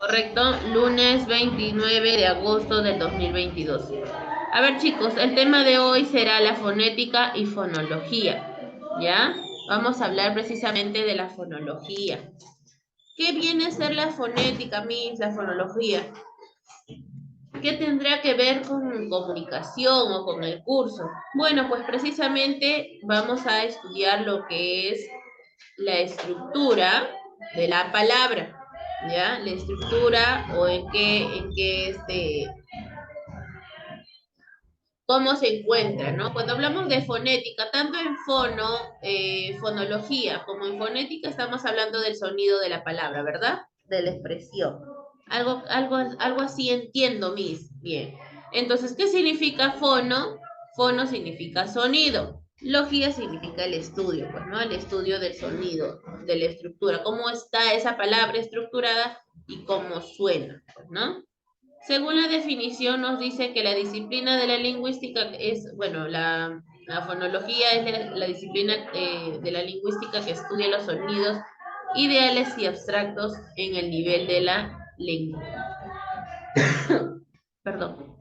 Correcto, lunes 29 de agosto del 2022. A ver, chicos, el tema de hoy será la fonética y fonología, ¿ya? Vamos a hablar precisamente de la fonología. ¿Qué viene a ser la fonética, Miss, la fonología? ¿Qué tendrá que ver con comunicación o con el curso? Bueno, pues precisamente vamos a estudiar lo que es la estructura de la palabra, ¿ya? La estructura o cómo se encuentra, ¿no? Cuando hablamos de fonética, tanto en fonología, como en fonética, estamos hablando del sonido de la palabra, ¿verdad? De la expresión. Algo así entiendo, Miss. Bien. Entonces, ¿qué significa fono? Fono significa sonido. Logía significa el estudio, pues, ¿no? El estudio del sonido, de la estructura. Cómo está esa palabra estructurada y cómo suena, pues, ¿no? Según la definición, nos dice que la disciplina de la lingüística es, bueno, la fonología es la disciplina de la lingüística que estudia los sonidos ideales y abstractos en el nivel de la lengua. Perdón.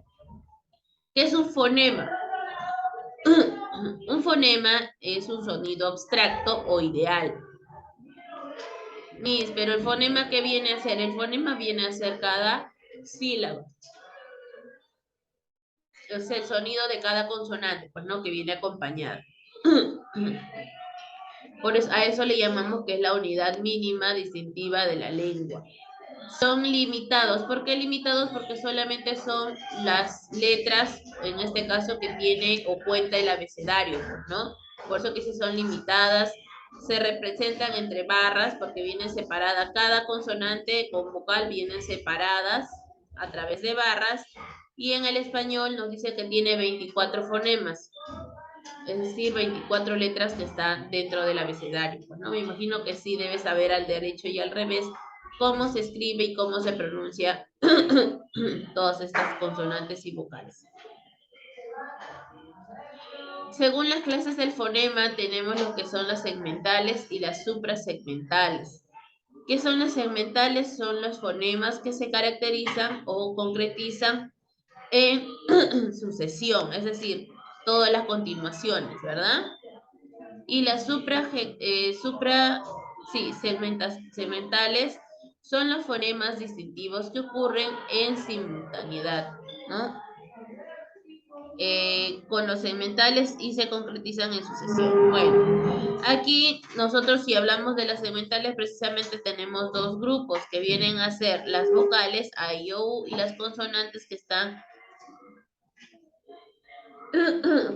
¿Qué es un fonema? Un fonema es un sonido abstracto o ideal. Miss, pero el fonema, ¿qué viene a ser? El fonema viene a ser cada sílaba. Es el sonido de cada consonante, pues no, que viene acompañado. Por eso, a eso le llamamos que es la unidad mínima distintiva de la lengua. Son limitados. ¿Por qué limitados? Porque solamente son las letras, en este caso, que tiene o cuenta el abecedario, ¿no? Por eso que si son limitadas, se representan entre barras porque vienen separadas. Cada consonante con vocal vienen separadas a través de barras. Y en el español nos dice que tiene 24 fonemas, es decir, 24 letras que están dentro del abecedario. Pues, ¿no? Me imagino que sí debes saber al derecho y al revés cómo se escribe y cómo se pronuncia todas estas consonantes y vocales. Según las clases del fonema, tenemos lo que son las segmentales y las suprasegmentales. ¿Qué son las segmentales? Son los fonemas que se caracterizan o concretizan en sucesión, es decir, todas las continuaciones, ¿verdad? Y las segmentales son los fonemas distintivos que ocurren en simultaneidad, ¿no? Con los segmentales y se concretizan en sucesión. Bueno, aquí nosotros si hablamos de las segmentales precisamente tenemos dos grupos que vienen a ser las vocales A, I, O, U y las consonantes que están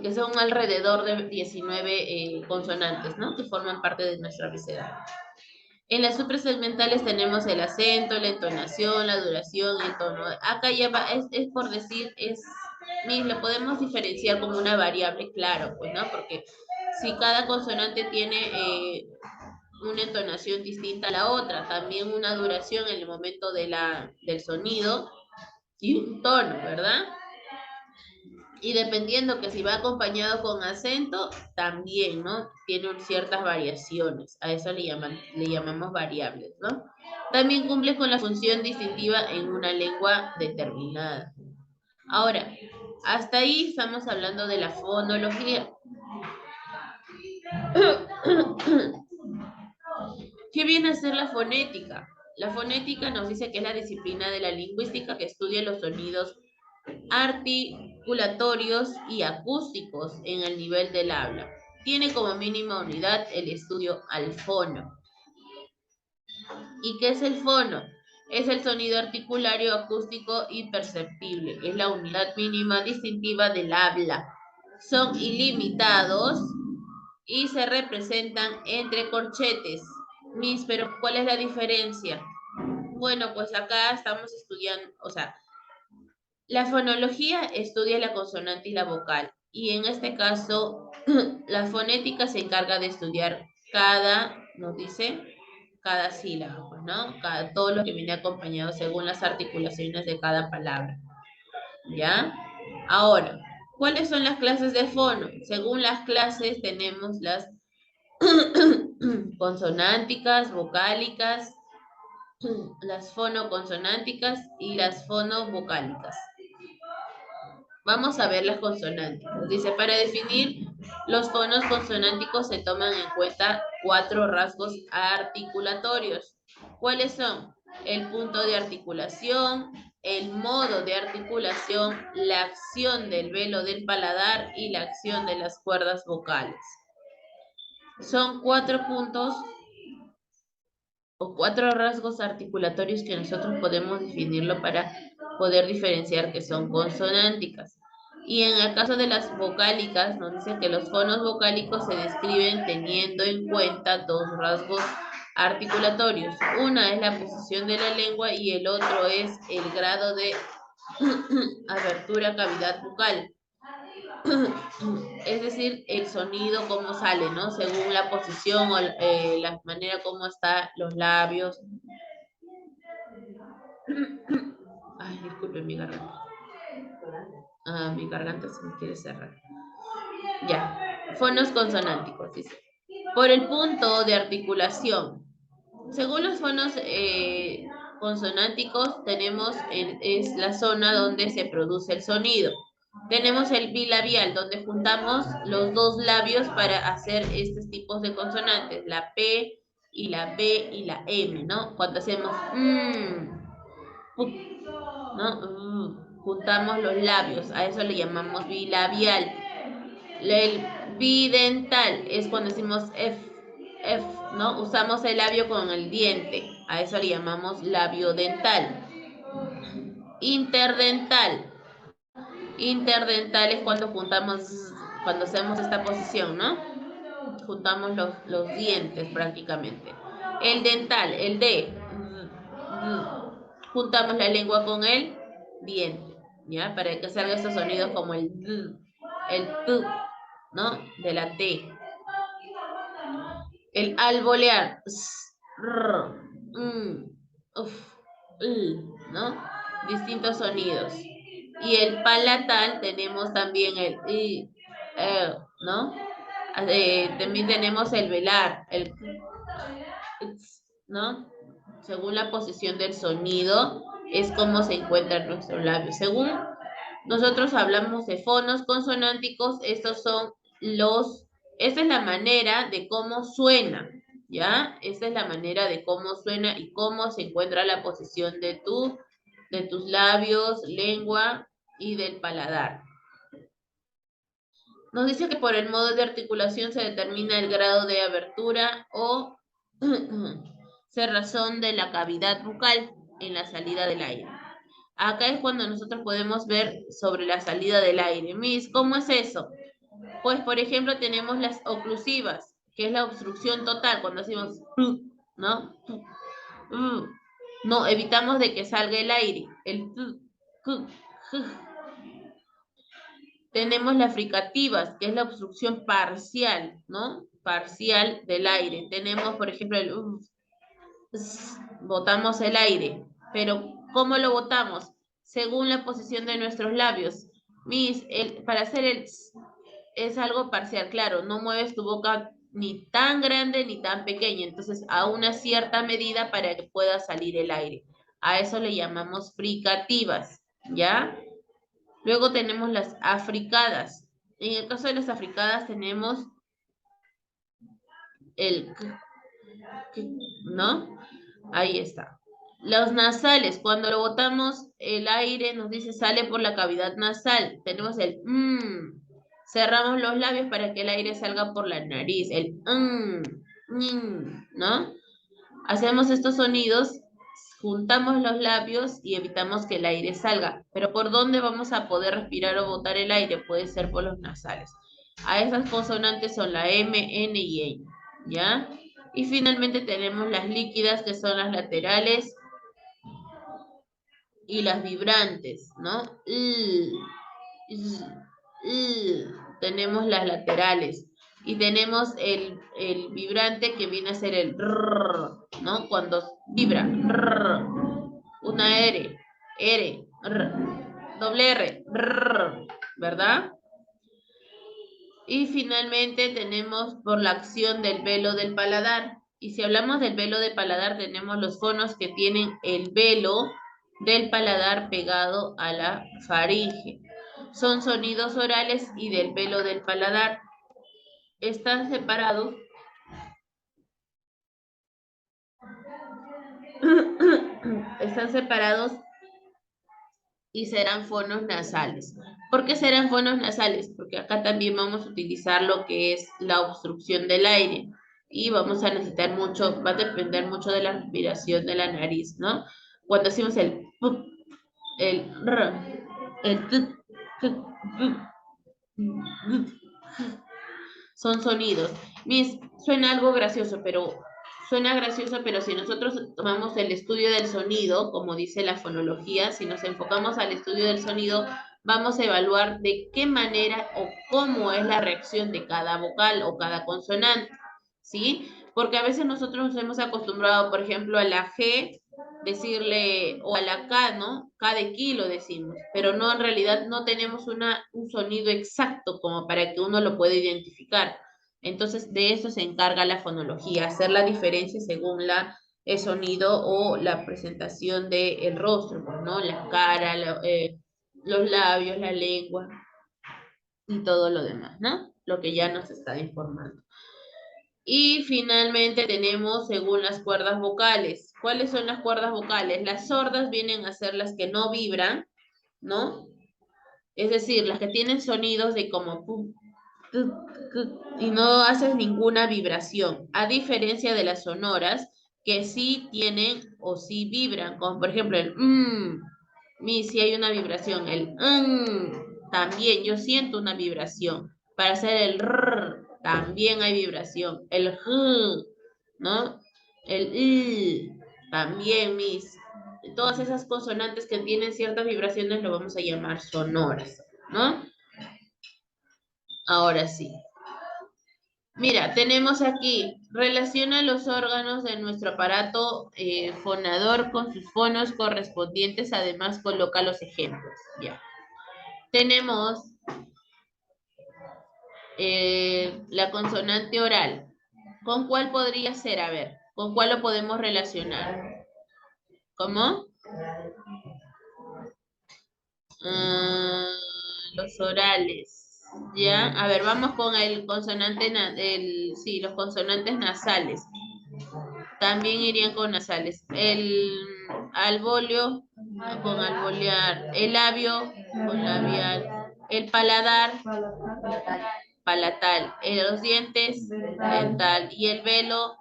que son alrededor de 19 consonantes, ¿no? Que forman parte de nuestro abecedario. En las suprasegmentales tenemos el acento, la entonación, la duración, el tono. Acá ya va, es por decir, lo podemos diferenciar como una variable, claro, pues, ¿no? Porque si cada consonante tiene una entonación distinta a la otra, también una duración en el momento del sonido y un tono, ¿verdad? Y dependiendo que si va acompañado con acento, también, ¿no? Tiene ciertas variaciones. A eso le llamamos variables, ¿no? También cumple con la función distintiva en una lengua determinada. Ahora, hasta ahí estamos hablando de la fonología. ¿Qué viene a ser la fonética? La fonética nos dice que es la disciplina de la lingüística que estudia los sonidos articulatorios y acústicos en el nivel del habla. Tiene como mínima unidad el estudio al fono. ¿Y qué es el fono? Es el sonido articulario, acústico y perceptible. Es la unidad mínima distintiva del habla. Son ilimitados y se representan entre corchetes. Miss, pero ¿cuál es la diferencia? Bueno, pues acá estamos estudiando, o sea, la fonología estudia la consonante y la vocal, y en este caso, la fonética se encarga de estudiar nos dice, cada sílaba, pues, ¿no? Todo lo que viene acompañado según las articulaciones de cada palabra, ¿ya? Ahora, ¿cuáles son las clases de fono? Según las clases tenemos las consonánticas, vocálicas, las fonoconsonánticas y las fonovocálicas. Vamos a ver las consonánticas. Dice, para definir los fonos consonánticos se toman en cuenta 4 rasgos articulatorios. ¿Cuáles son? El punto de articulación, el modo de articulación, la acción del velo del paladar y la acción de las cuerdas vocales. Son 4 puntos o 4 rasgos articulatorios que nosotros podemos definirlo para poder diferenciar que son consonánticas. Y en el caso de las vocálicas, nos dice que los fonos vocálicos se describen teniendo en cuenta 2 rasgos articulatorios. Una es la posición de la lengua y el otro es el grado de abertura cavidad bucal. Es decir, el sonido, cómo sale, ¿no? Según la posición o la manera como están los labios. Ay, disculpen mi garganta. Mi garganta se me quiere cerrar. Ya. Fonos consonánticos, dice. Por el punto de articulación. Según los fonos consonánticos, tenemos es la zona donde se produce el sonido. Tenemos el bilabial, donde juntamos los 2 labios para hacer estos tipos de consonantes, la P y la B y la M, ¿no? Cuando hacemos ¿no? Juntamos los labios, a eso le llamamos bilabial. El bidental es cuando decimos F, ¿no? Usamos el labio con el diente, a eso le llamamos labio dental. Interdental. Interdental es cuando juntamos, cuando hacemos esta posición, ¿no? Juntamos los dientes prácticamente. El dental, el D. Juntamos la lengua con el diente, ¿ya? Para que salgan estos sonidos como el D, el T, ¿no? De la T. El alveolar, ¿no? Distintos sonidos. Y el palatal tenemos también el ¿no? También tenemos el velar, el ¿no? Según la posición del sonido, es como se encuentran nuestros labios. Según nosotros hablamos de fonos consonánticos, estos son esta es la manera de cómo suena, ¿ya? Esta es la manera de cómo suena y cómo se encuentra la posición de tus labios, lengua y del paladar. Nos dice que por el modo de articulación se determina el grado de abertura o cerrazón de la cavidad bucal en la salida del aire. Acá es cuando nosotros podemos ver sobre la salida del aire. Miss, ¿cómo es eso? Pues, por ejemplo, tenemos las oclusivas, que es la obstrucción total, cuando decimos, ¿no? No, evitamos de que salga el aire. Tenemos las fricativas, que es la obstrucción parcial, ¿no? Parcial del aire. Tenemos, por ejemplo, el botamos el aire. Pero, ¿cómo lo botamos? Según la posición de nuestros labios. Miss, para hacer el es algo parcial, claro, no mueves tu boca ni tan grande ni tan pequeña, entonces a una cierta medida para que pueda salir el aire. A eso le llamamos fricativas, ¿ya? Luego tenemos las africadas. En el caso de las africadas tenemos el ¿no? Ahí está. Los nasales, cuando lo botamos, el aire nos dice sale por la cavidad nasal. Tenemos el cerramos los labios para que el aire salga por la nariz. El ¿no? Hacemos estos sonidos, juntamos los labios y evitamos que el aire salga. Pero ¿por dónde vamos a poder respirar o botar el aire? Puede ser por los nasales. A esas consonantes son la M, N y E, ¿ya? Y finalmente tenemos las líquidas, que son las laterales y las vibrantes, ¿no? Tenemos las laterales. Y tenemos el vibrante, que viene a ser el rrr, ¿no? Cuando vibra. Rrr, una R, doble R, rrr, ¿verdad? Y finalmente tenemos por la acción del velo del paladar. Y si hablamos del velo de paladar, tenemos los fonos que tienen el velo del paladar pegado a la faringe. Son sonidos orales y del velo del paladar. Están separados. Están separados y serán fonos nasales. ¿Por qué serán fonos nasales? Porque acá también vamos a utilizar lo que es la obstrucción del aire y vamos a necesitar mucho, va a depender mucho de la respiración de la nariz, ¿no? Cuando hacemos el pup, el r, el t, t, son sonidos. Suena algo gracioso, pero si nosotros tomamos el estudio del sonido, como dice la fonología, si nos enfocamos al estudio del sonido, vamos a evaluar de qué manera o cómo es la reacción de cada vocal o cada consonante, ¿sí? Porque a veces nosotros nos hemos acostumbrado, por ejemplo, a la G, decirle, o a la K, ¿no? K de kilo decimos, pero no, en realidad no tenemos un sonido exacto como para que uno lo pueda identificar. Entonces, de eso se encarga la fonología, hacer la diferencia según el sonido o la presentación del rostro, pues, ¿no? La cara, los labios, la lengua y todo lo demás, ¿no? Lo que ya nos está informando. Y finalmente tenemos según las cuerdas vocales. ¿Cuáles son las cuerdas vocales? Las sordas vienen a ser las que no vibran, ¿no? Es decir, las que tienen sonidos de como pum, tu, y no haces ninguna vibración, a diferencia de las sonoras que sí tienen o sí vibran, como por ejemplo el sí hay una vibración, el también yo siento una vibración. Para hacer el rrr, también hay vibración. El ¿no? El también, todas esas consonantes que tienen ciertas vibraciones lo vamos a llamar sonoras, ¿no? Ahora sí. Mira, tenemos aquí, relaciona los órganos de nuestro aparato fonador con sus fonos correspondientes, además coloca los ejemplos. Ya. Tenemos la consonante oral. ¿Con cuál podría ser? A ver, ¿con cuál lo podemos relacionar? ¿Cómo? Los orales. ¿Ya? A ver, vamos con el consonante, sí, los consonantes nasales. También irían con nasales. El alvolio con alvolear. El labio con labial. El paladar palatal. Los dientes dental. Y el velo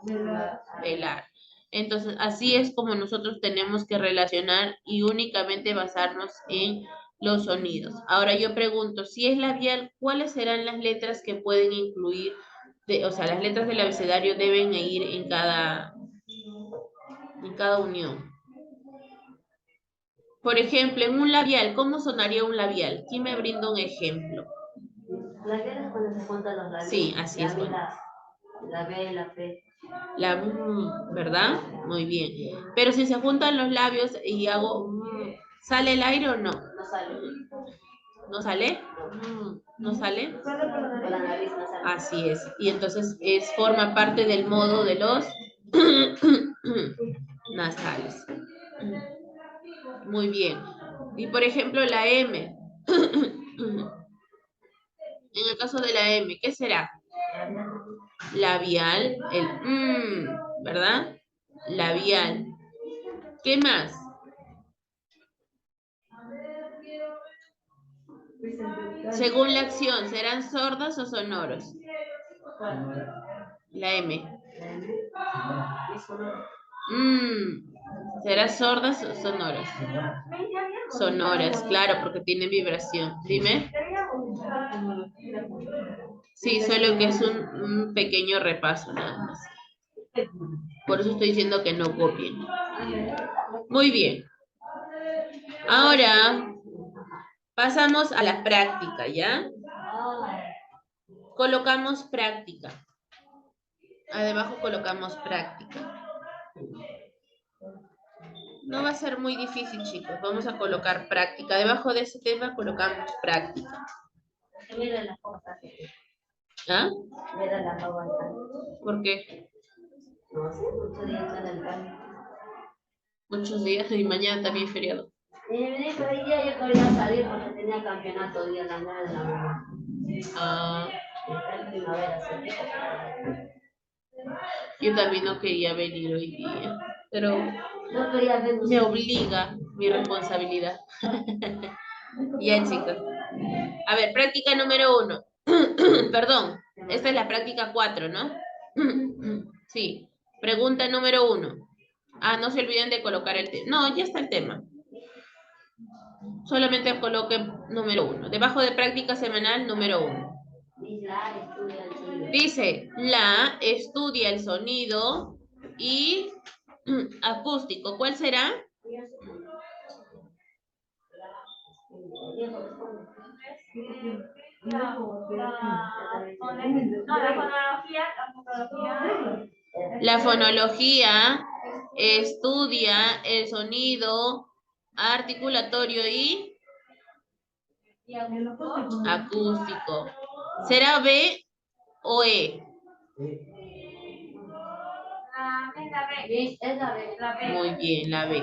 velar. Entonces, así es como nosotros tenemos que relacionar y únicamente basarnos en los sonidos. Ahora yo pregunto, si es labial, ¿cuáles serán las letras que pueden incluir? O sea, las letras del abecedario deben ir en cada unión. Por ejemplo, en un labial, ¿cómo sonaría un labial? ¿Quién me brinda un ejemplo? Labial es cuando se juntan los labios. Sí, así es. La B, la P. ¿Verdad? Muy bien. Pero si se juntan los labios y hago, ¿sale el aire o no? No sale. ¿No sale? ¿No sale? Con la nariz no sale. Así es. Y entonces forma parte del modo de los nasales. Muy bien. Y por ejemplo, la M. En el caso de la M, ¿qué será? Labial, ¿verdad? Labial. ¿Qué más? Según la acción, ¿serán sordos o sonoros? La M. ¿Será sordas o sonoras? Sonoras, claro, porque tienen vibración. Dime. Sí, solo que es un pequeño repaso nada más. Por eso estoy diciendo que no copien. Muy bien. Ahora pasamos a la práctica, ¿ya? Colocamos práctica. Debajo colocamos práctica. No va a ser muy difícil, chicos. Vamos a colocar práctica. Debajo de ese tema colocamos práctica. ¿Ah? ¿Por qué? No sé, muchos días en el cambio. Muchos días y mañana también es feriado. Y me dijo, hoy día yo quería salir porque tenía campeonato día a las 9 de la mañana. Ah, Está en primavera, sí. yo también no quería venir hoy día, pero No quería ver me obliga mi responsabilidad. Ya, chicos. A ver, práctica número 1. Perdón, esta es la práctica 4, ¿no? Sí. Pregunta número 1. Ah, no se olviden de colocar el tema. No, ya está el tema. Solamente coloquen número 1. Debajo de práctica semanal, número 1. Dice, la estudia el sonido y acústico. ¿Cuál será? La fonología estudia el sonido articulatorio y acústico. ¿Será B o E? La B. Muy bien, la B.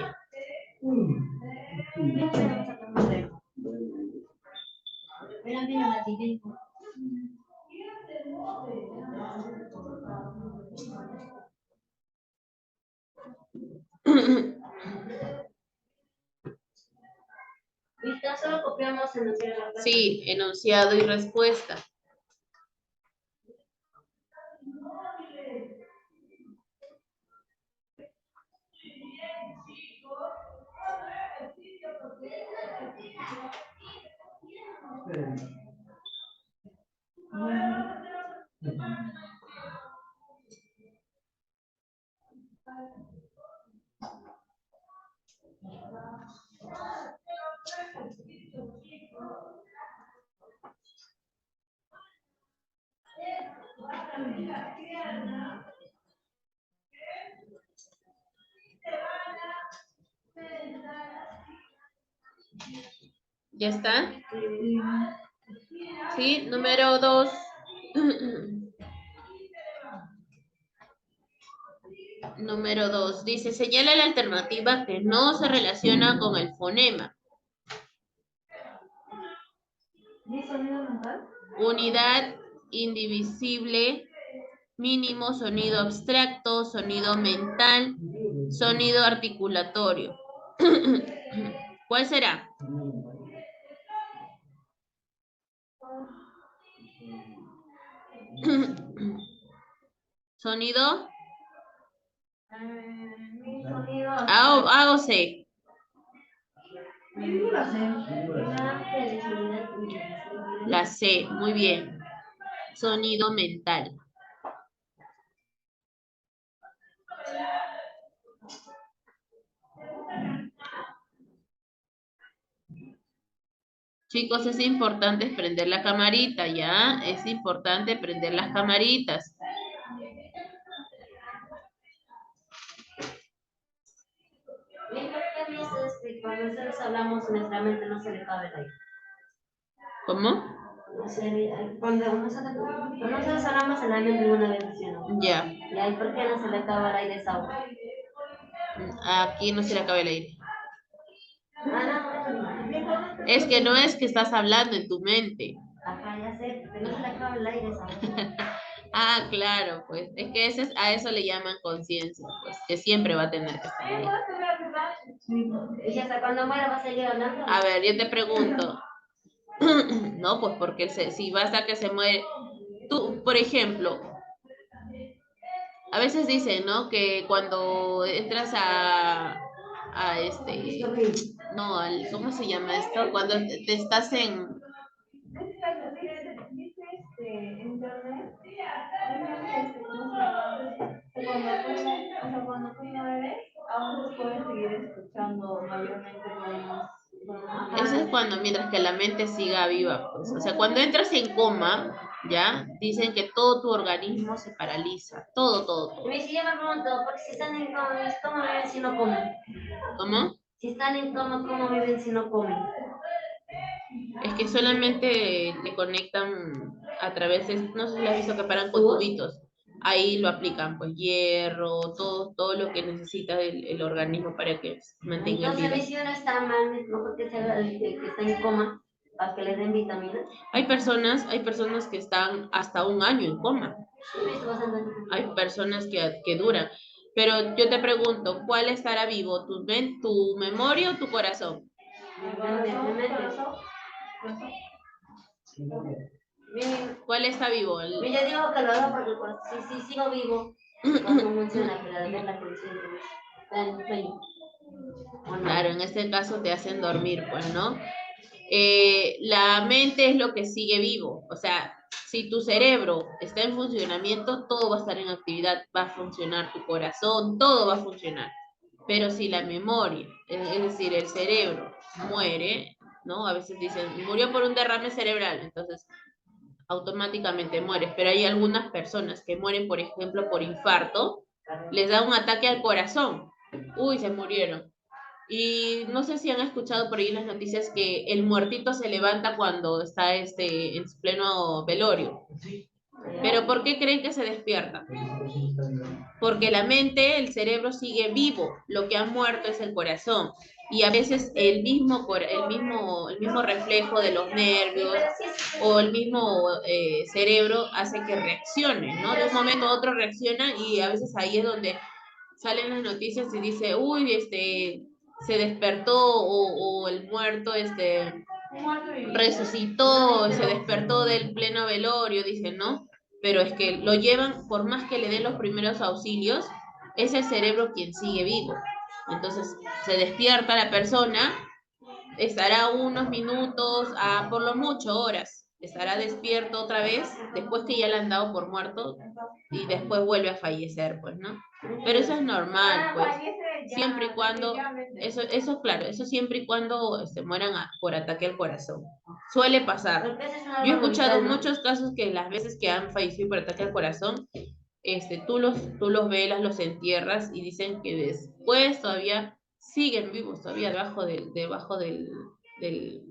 ¿Viste? Solo copiamos en la Sí, enunciado y respuesta. ¿Ya está? Sí, número 2. Número 2. Dice, señala la alternativa que no se relaciona con el fonema. Unidad indivisible, mínimo, sonido abstracto, sonido mental, sonido articulatorio. ¿Cuál será? ¿Sonido? A o C. La C, muy bien. Sonido mental. Chicos, es importante prender la camarita, ¿ya? Es importante prender las camaritas. Cuando nosotros hablamos, nuestra mente no se le cabe el aire. ¿Cómo? Cuando nosotros hablamos, en la mente una vez, ¿no? Ya. ¿Y ahí por qué no se le acaba el aire esa agua? Aquí no se le acaba el aire. Ah, no. Es que no es que estás hablando en tu mente. Ajá, ya sé, pero no se le acaba el aire esa agua. Ah, claro, pues. Es que a eso le llaman conciencia, pues. Que siempre va a tener que estar ahí. ¿Y hasta cuando muera va a seguir hablando? A ver, yo te pregunto. No, pues porque si basta que se muere. Tú, por ejemplo, a veces dicen, ¿no? Que cuando entras no, ¿cómo se llama esto? Cuando te estás en, Cuando tú no bebes, aún se puede seguir escuchando mayormente eso es cuando, mientras que la mente siga viva, pues. O sea, cuando entras en coma, ¿ya? Dicen que todo tu organismo se paraliza. Todo, todo, todo. Y yo me pregunto, porque si están en coma, ¿cómo viven si no comen? ¿Cómo? Si están en coma, ¿cómo viven si no comen? Es que solamente le conectan a través de, no sé si has visto que paran con tubitos. ahí lo aplican, pues hierro, todo lo que necesita el organismo para que se mantenga en Entonces, vida. si uno está mal, es mejor que sea el que está en coma, para que le den vitaminas. Hay personas que están hasta 1 año en coma. Sí, he visto bastante. Hay personas que duran. Pero yo te pregunto, ¿cuál estará vivo? ¿Tu memoria o tu corazón? ¿Cuál está vivo? Yo digo que lo haga porque si sigo vivo, no funciona, pero es la función está en sueño. Claro, en este caso te hacen dormir, pues, ¿no? La mente es lo que sigue vivo. O sea, si tu cerebro está en funcionamiento, todo va a estar en actividad, va a funcionar tu corazón, todo va a funcionar. Pero si la memoria, es decir, el cerebro muere, ¿no? A veces dicen, murió por un derrame cerebral, entonces automáticamente mueres. Pero hay algunas personas que mueren, por ejemplo, por infarto, les da un ataque al corazón. Uy, se murieron. Y no sé si han escuchado por ahí las noticias que el muertito se levanta cuando está en su pleno velorio. Pero ¿por qué creen que se despierta? Porque la mente, el cerebro sigue vivo, lo que ha muerto es el corazón. Y a veces el mismo reflejo de los nervios o el mismo cerebro hace que reaccione, ¿no? De un momento a otro reacciona y a veces ahí es donde salen las noticias y dice, uy, se despertó o el muerto, resucitó, se despertó del pleno velorio, dicen, ¿no? Pero es que lo llevan, por más que le den los primeros auxilios, es el cerebro quien sigue vivo. Entonces, se despierta la persona, estará unos minutos, a por lo mucho horas, estará despierto otra vez, después que ya le han dado por muerto, y después vuelve a fallecer, pues, ¿no? Pero eso es normal, pues, siempre y cuando, eso claro, eso siempre y cuando mueran por ataque al corazón. Suele pasar. Yo he escuchado muchos casos que las veces que han fallecido por ataque al corazón, tú los velas, los entierras y dicen que después todavía siguen vivos, todavía del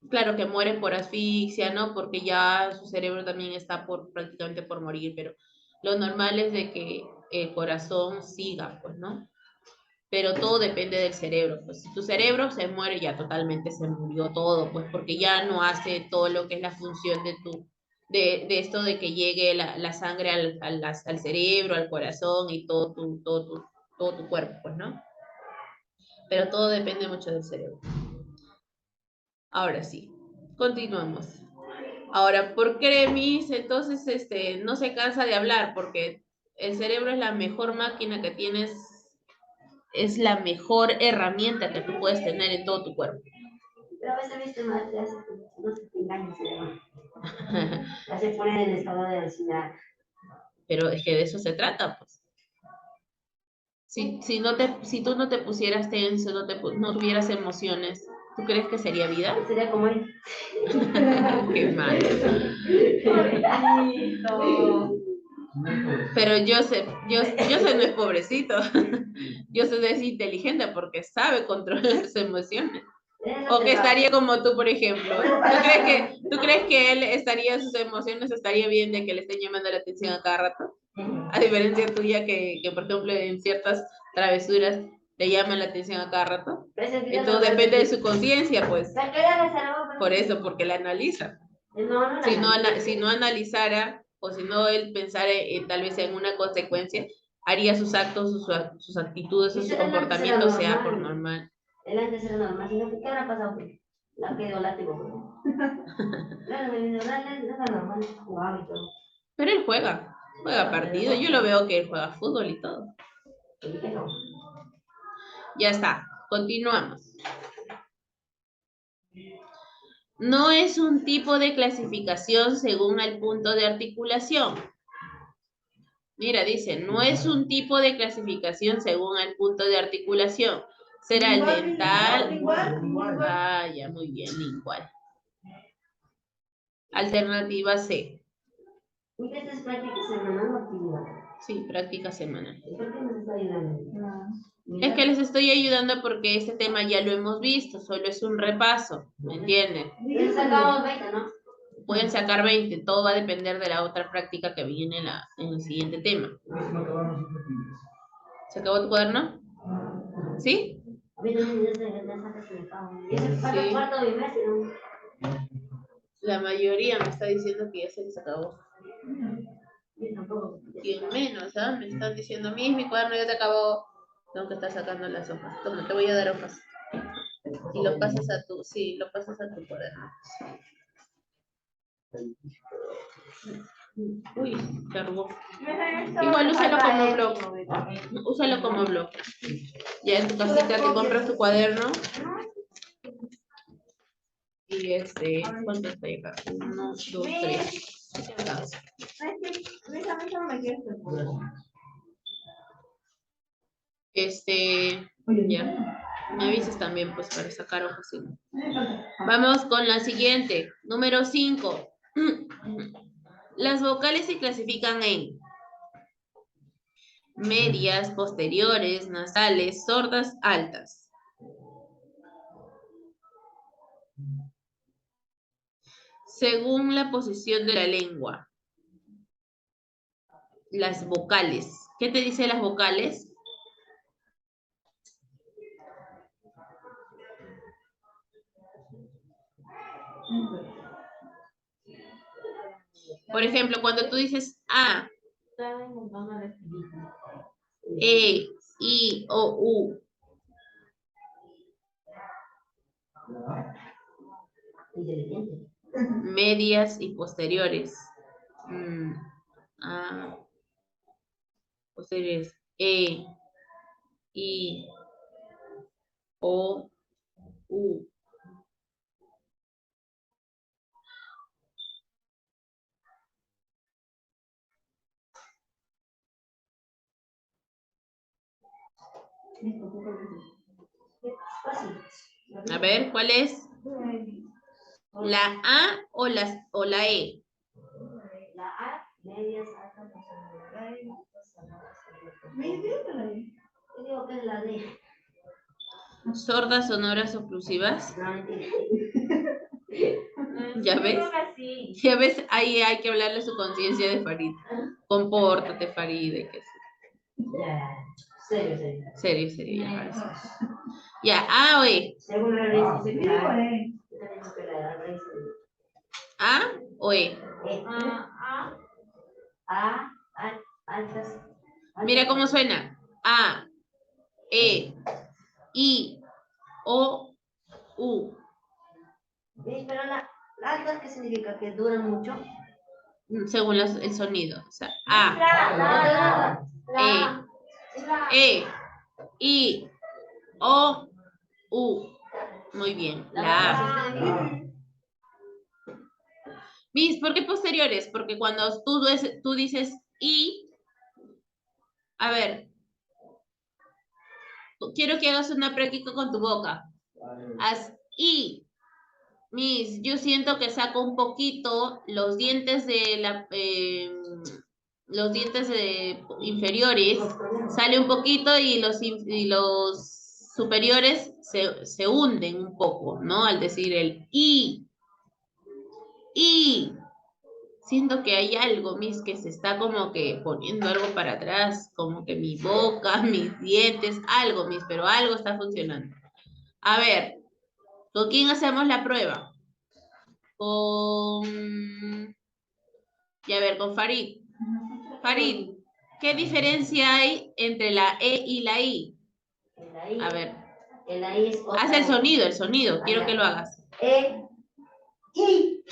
claro que mueren por asfixia, ¿no? Porque ya su cerebro también está prácticamente por morir, pero lo normal es de que el corazón siga, pues, ¿no? Pero todo depende del cerebro, pues si tu cerebro se muere, ya totalmente se murió todo, pues porque ya no hace todo lo que es la función de esto de que llegue la sangre al cerebro, al corazón y todo tu cuerpo, pues, ¿no? Pero todo depende mucho del cerebro. Ahora sí, continuamos. Ahora, ¿por qué Miss entonces no se cansa de hablar? Porque el cerebro es la mejor máquina que tienes, es la mejor herramienta que tú puedes tener en todo tu cuerpo. Pero a veces viste más, no se te engañes, ya se pone en estado de ansiedad. Pero es que de eso se trata, pues. Si tú no te pusieras tenso, no tuvieras emociones, ¿tú crees que sería vida? Sería como él. Qué mal. Pobrecito. Pero Joseph no es pobrecito. Joseph es inteligente porque sabe controlar sus emociones. O que estaría como tú, por ejemplo. ¿Tú crees que él sus emociones estaría bien de que le estén llamando la atención a cada rato? A diferencia tuya que por ejemplo, en ciertas travesuras le llaman la atención a cada rato. Entonces depende de su conciencia, pues. Por eso, porque la analiza. Si no analizara o si no él pensara tal vez en una consecuencia, haría sus actos, sus actitudes, su comportamiento sea por normal. Él antes era normal, sino que ¿qué habrá pasado? La que dio látigo. Claro, no era normal, jugaba y todo. Pero él juega partido. Yo lo veo que él juega fútbol y todo. Ya está, continuamos. No es un tipo de clasificación según el punto de articulación. Mira, dice, no es un tipo de clasificación según el punto de articulación. Será el dental. Ah, ya, muy bien, igual. Alternativa C. ¿Esta es práctica semanal o actividad? Sí, práctica semanal. ¿Por qué nos está ayudando? Es que les estoy ayudando porque este tema ya lo hemos visto, solo es un repaso, ¿me entienden? Sacamos 20, ¿no? pueden sacar 20. Todo va a depender de la otra práctica que viene en el siguiente tema. ¿Se acabó tu cuaderno? ¿Sí? A mí también ya se me acabó. Y ese falta Sí. cuarto bimestre, ¿no? La mayoría me está diciendo que ya se les acabó. Yo tampoco. Y en menos, ¿ah? Me están diciendo, mi cuaderno ya se acabó. Tengo que estar sacando las hojas. Toma, te voy a dar hojas. Y lo pasas a tu, sí, lo pasas a tu cuaderno. Uy, se arrugó. Igual úsalo como blog. Úsalo como blog. Ya en tu casita te compras tu cuaderno. Y ¿cuánto está ahí acá? 1, 2, 3. ¿Qué te alcanza? Ya. Me avisas también, pues, para sacar hojas. ¿Sí? Vamos con la siguiente. Número 5. Las vocales se clasifican en medias, posteriores, nasales, sordas, altas. Según la posición de la lengua. Las vocales. ¿Qué te dice las vocales? Por ejemplo, cuando tú dices A, E, I, O, U. Inteligente. Medias y posteriores. Posteriores. E, I, O, U. A ver, ¿cuál es? ¿La A o la E? La A, medias, altas, yo digo que es la D. ¿Sordas, sonoras, oclusivas? No, mentira. ¿Ya ves? Ya ves, ahí hay que hablarle a su conciencia de Farid. Compórtate, Farid. Ya. Serio. Serio, ya. Ya, A o E. Según la raíz. A o E. Altas. Mira cómo suena. A, E, I, O, U. Pero la altas, ¿qué significa? ¿Que duran mucho? Según el sonido. O sea, A, E, I, O, U. Muy bien. La A. Mis, ¿por qué posteriores? Porque cuando tú dices I, a ver, quiero que hagas una práctica con tu boca. Haz I. Mis, yo siento que saco un poquito los dientes de los dientes inferiores, sale un poquito y los superiores se hunden un poco, ¿no? Al decir el I. I. Siento que hay algo, mis, que se está como que poniendo algo para atrás, como que mi boca, mis dientes, algo, mis, pero algo está funcionando. A ver, ¿con quién hacemos la prueba? Y a ver, con Farid. Farid, ¿qué diferencia hay entre la E y la I? A ver. La I es otra. Haz el sonido. Quiero que lo hagas. I.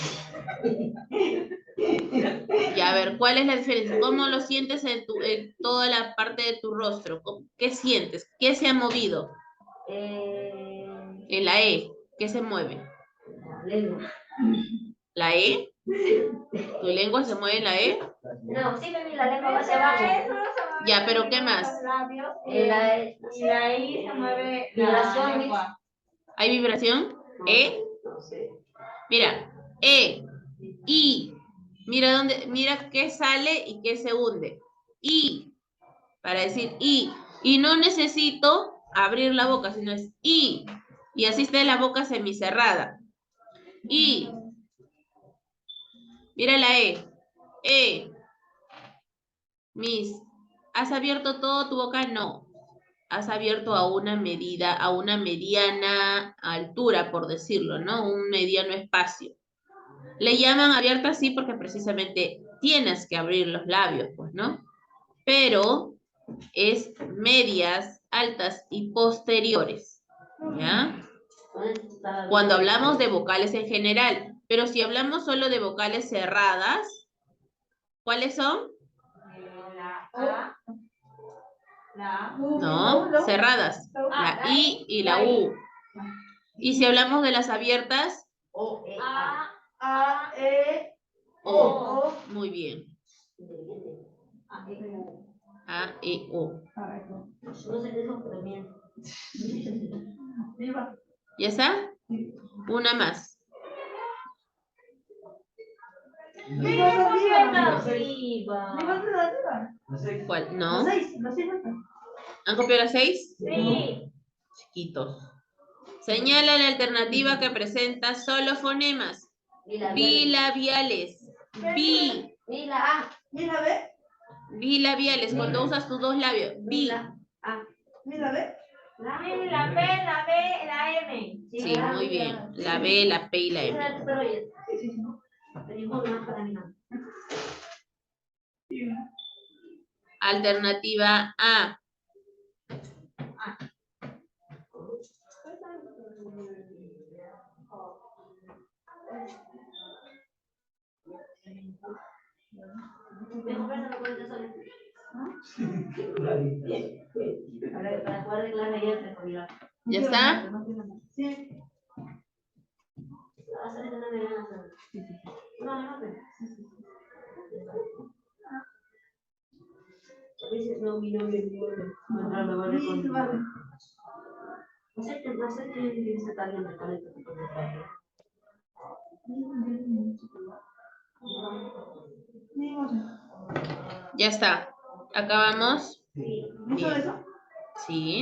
Ya, a ver, ¿cuál es la diferencia? ¿Cómo lo sientes en toda la parte de tu rostro? ¿Qué sientes? ¿Qué se ha movido? En la E, ¿qué se mueve? La lengua. ¿La E? ¿Tu lengua se mueve en la E? No, sí, la lengua va hacia abajo. Ya, pero ¿qué más? Y la I se mueve vibración. lengua. ¿Hay vibración? ¿E? No sé. Mira, E, I. Mira qué sale y qué se hunde. I, para decir I. Y no necesito abrir la boca, sino es I. Y así está la boca semicerrada. I. Mira la E. E. Miss, ¿has abierto todo tu boca? No. Has abierto a una medida, a una mediana altura, por decirlo, ¿no? Un mediano espacio. Le llaman abierta así porque precisamente tienes que abrir los labios, pues, ¿no? Pero es medias, altas y posteriores, ¿ya? Cuando hablamos de vocales en general, pero si hablamos solo de vocales cerradas, ¿cuáles son? La A. La No, cerradas. La I y la U. Y si hablamos de las abiertas, O, E, A. A, E, O. Muy bien. A, E, O. A, E, O. No sé qué es lo que también. ¿Ya está? Una más. Arriba. ¿Cuál? No. No. ¿Han copiado las 6? Sí. Chiquitos. Señala la alternativa que presenta solo fonemas bilabiales. Mira, A. Mira, ve. Bilabiales, cuando usas tus dos labios. Mira, A. Mira, ve. La B, la B, la M. Sí, muy bien. La B, la P y la M. Pero oye, venimos más para mí. Alternativa A. Para jugar de clase ya te colgar. ¿Ya está? Sí. No, no, Ya está. Acabamos. Sí. Bien. Sí.